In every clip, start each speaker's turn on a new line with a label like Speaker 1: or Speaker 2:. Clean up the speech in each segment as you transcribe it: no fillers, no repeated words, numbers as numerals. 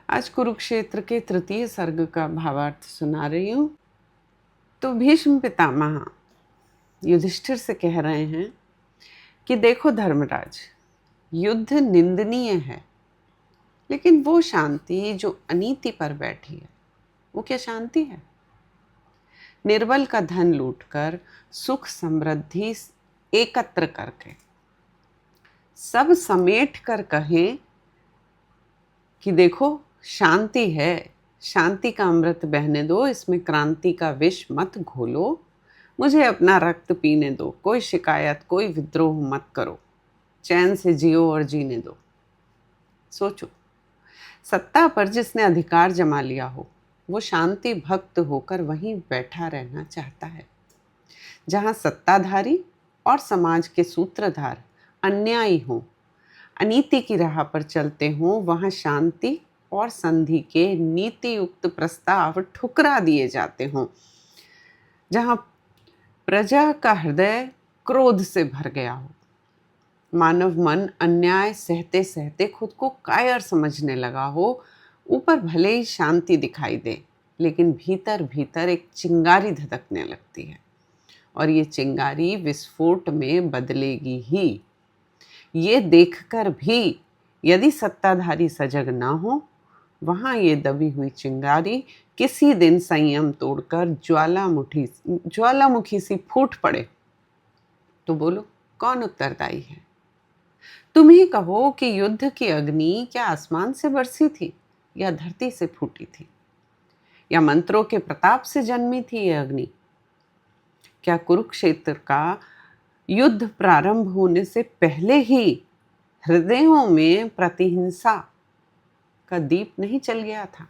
Speaker 1: आज कुरुक्षेत्र के तृतीय सर्ग का भावार्थ सुना रही हूँ। तो भीष्म पितामह युधिष्ठिर से कह रहे हैं कि देखो धर्मराज, युद्ध निंदनीय है, लेकिन वो शांति जो अनीति पर बैठी है वो क्या शांति है? निर्बल का धन लूटकर सुख समृद्धि एकत्र करके सब समेट कर कहें कि देखो शांति है, शांति का अमृत बहने दो, इसमें क्रांति का विष मत घोलो, मुझे अपना रक्त पीने दो, कोई शिकायत कोई विद्रोह मत करो, चैन से जियो और जीने दो। सोचो, सत्ता पर जिसने अधिकार जमा लिया हो वो शांति भक्त होकर वहीं बैठा रहना चाहता है। जहां सत्ताधारी और समाज के सूत्रधार अन्यायी हों, अनीति की राह पर चलते हों, वहां शांति और संधि के नीति युक्त प्रस्ताव ठुकरा दिए जाते हों। जहां प्रजा का हृदय क्रोध से भर गया हो, मानव मन अन्याय सहते सहते खुद को कायर समझने लगा हो, ऊपर भले ही शांति दिखाई दे लेकिन भीतर भीतर एक चिंगारी धधकने लगती है, और ये चिंगारी विस्फोट में बदलेगी ही। ये देखकर भी यदि सत्ताधारी सजग ना हो, वहां ये दबी हुई चिंगारी किसी दिन संयम तोड़कर ज्वालामुखी सी फूट पड़े तो बोलो कौन उत्तरदायी है? तुम ही कहो कि युद्ध की अग्नि क्या आसमान से बरसी थी या धरती से फूटी थी, या मंत्रों के प्रताप से जन्मी थी यह अग्नि? क्या कुरुक्षेत्र का युद्ध प्रारंभ होने से पहले ही हृदयों में प्रतिहिंसा का दीप नहीं चल गया था?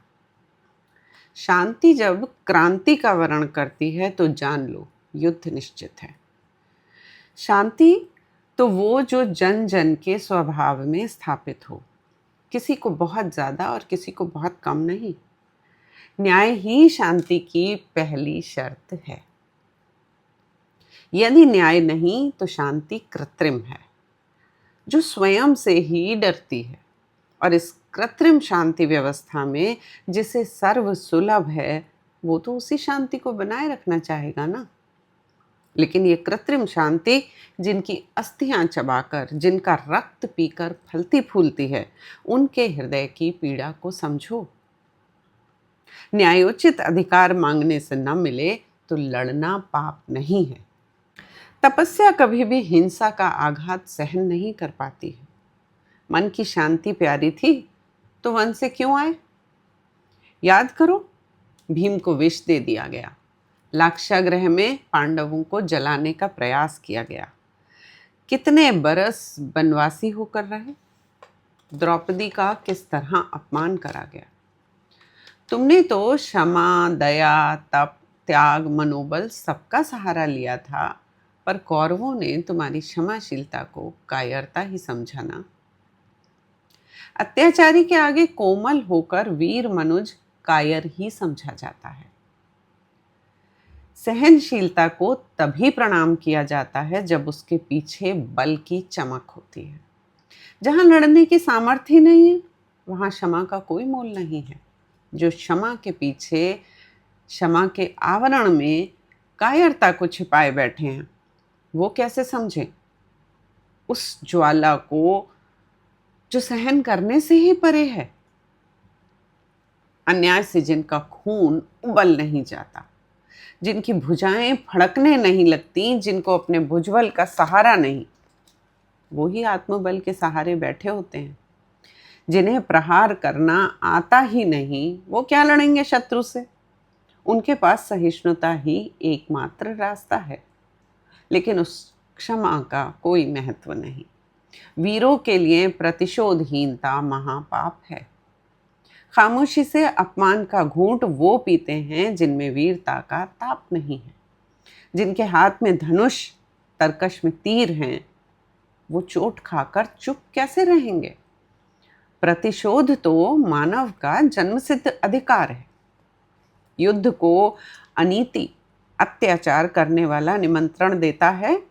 Speaker 1: शांति जब क्रांति का वर्ण करती है तो जान लो युद्ध निश्चित है। शांति तो वो जो जन जन के स्वभाव में स्थापित हो, किसी को बहुत ज्यादा और किसी को बहुत कम नहीं। न्याय ही शांति की पहली शर्त है। यदि न्याय नहीं तो शांति कृत्रिम है, जो स्वयं से ही डरती है, और इस कृत्रिम शांति व्यवस्था में जिसे सर्व सुलभ है वो तो उसी शांति को बनाए रखना चाहेगा ना। लेकिन ये कृत्रिम शांति जिनकी अस्थियां चबाकर, जिनका रक्त पीकर फलती फूलती है, उनके हृदय की पीड़ा को समझो। न्यायोचित अधिकार मांगने से न मिले तो लड़ना पाप नहीं है। तपस्या कभी भी हिंसा का आघात सहन नहीं कर पाती है। मन की शांति प्यारी थी तो वन से क्यों आए? याद करो, भीम को विष दे दिया गया, लाक्षागृह में पांडवों को जलाने का प्रयास किया गया, कितने बरस वनवासी होकर रहे, द्रौपदी का किस तरह अपमान करा गया। तुमने तो क्षमा, दया, तप, त्याग, मनोबल सबका सहारा लिया था, पर कौरवों ने तुम्हारी क्षमाशीलता को कायरता ही समझा ना। अत्याचारी के आगे कोमल होकर वीर मनुज कायर ही समझा जाता है। सहनशीलता को तभी प्रणाम किया जाता है जब उसके पीछे बल की चमक होती है। जहां लड़ने की सामर्थ्य नहीं है वहां क्षमा का कोई मोल नहीं है। जो क्षमा के पीछे, क्षमा के आवरण में कायरता को छिपाए बैठे हैं, वो कैसे समझें उस ज्वाला को जो सहन करने से ही परे है। अन्याय से जिनका खून उबल नहीं जाता, जिनकी भुजाएं फड़कने नहीं लगती, जिनको अपने भुजबल का सहारा नहीं, वो ही आत्मबल के सहारे बैठे होते हैं। जिन्हें प्रहार करना आता ही नहीं वो क्या लड़ेंगे शत्रु से? उनके पास सहिष्णुता ही एकमात्र रास्ता है। लेकिन उस क्षमा का कोई महत्व नहीं। वीरों के लिए प्रतिशोधहीनता महापाप है। खामोशी से अपमान का घूंट वो पीते हैं जिनमें वीरता का ताप नहीं है। जिनके हाथ में धनुष, तरकश में तीर हैं, वो चोट खाकर चुप कैसे रहेंगे? प्रतिशोध तो मानव का जन्मसिद्ध अधिकार है। युद्ध को अनीति, अत्याचार करने वाला निमंत्रण देता है,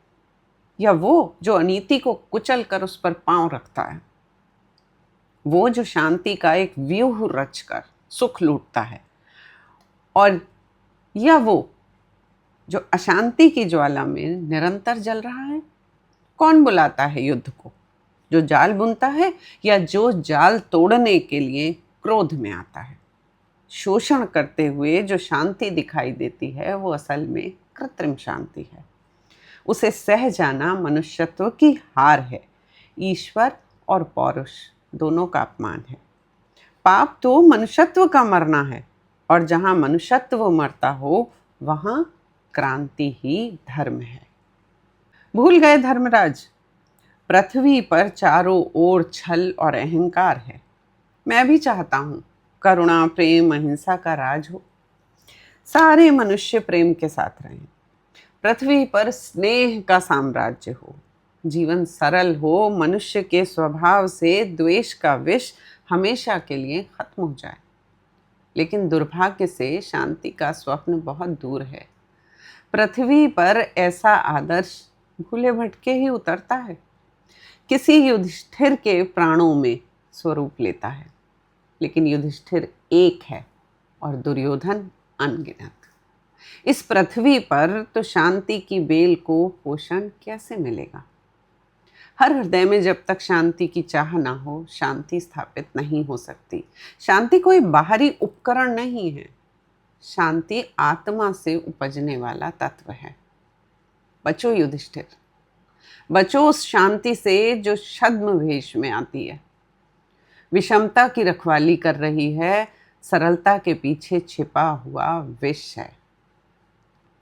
Speaker 1: या वो जो अनीति को कुचल कर उस पर पांव रखता है? वो जो शांति का एक व्यूह रचकर सुख लूटता है, और या वो जो अशांति की ज्वाला में निरंतर जल रहा है? कौन बुलाता है युद्ध को? जो जाल बुनता है या जो जाल तोड़ने के लिए क्रोध में आता है? शोषण करते हुए जो शांति दिखाई देती है वो असल में कृत्रिम शांति है। उसे सह जाना मनुष्यत्व की हार है। ईश्वर और पौरुष दोनों का अपमान है। पाप तो मनुष्यत्व का मरना है, और जहां मनुष्यत्व मरता हो वहां क्रांति ही धर्म है। भूल गए धर्मराज, पृथ्वी पर चारों ओर छल और अहंकार है। मैं भी चाहता हूं करुणा, प्रेम, अहिंसा का राज हो। सारे मनुष्य प्रेम के साथ रहें। पृथ्वी पर स्नेह का साम्राज्य हो। जीवन सरल हो। मनुष्य के स्वभाव से द्वेष का विष हमेशा के लिए खत्म हो जाए। लेकिन दुर्भाग्य से शांति का स्वप्न बहुत दूर है। पृथ्वी पर ऐसा आदर्श भूले भटके ही उतरता है। किसी युधिष्ठिर के प्राणों में स्वरूप लेता है, लेकिन युधिष्ठिर एक है और दुर्योधन अनगिनत। इस पृथ्वी पर तो शांति की बेल को पोषण कैसे मिलेगा? हर हृदय में जब तक शांति की चाह ना हो, शांति स्थापित नहीं हो सकती। शांति कोई बाहरी उपकरण नहीं है। शांति आत्मा से उपजने वाला तत्व है। बचो युधिष्ठिर, बचो उस शांति से जो छद्म वेश में आती है, विषमता की रखवाली कर रही है, सरलता के पीछे छिपा हुआ विष है।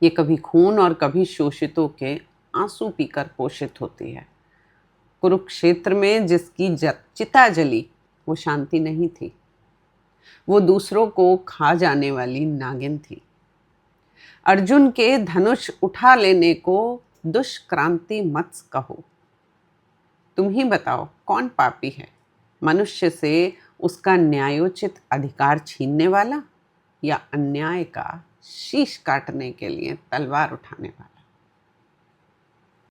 Speaker 1: ये कभी खून और कभी शोषितों के आंसू पीकर पोषित होती है। कुरुक्षेत्र में जिसकी चिता जली वो शांति नहीं थी, वो दूसरों को खा जाने वाली नागिन थी। अर्जुन के धनुष उठा लेने को दुष्क्रांति मत कहो। तुम ही बताओ कौन पापी है, मनुष्य से उसका न्यायोचित अधिकार छीनने वाला या अन्याय का शीश काटने के लिए तलवार उठाने वाला?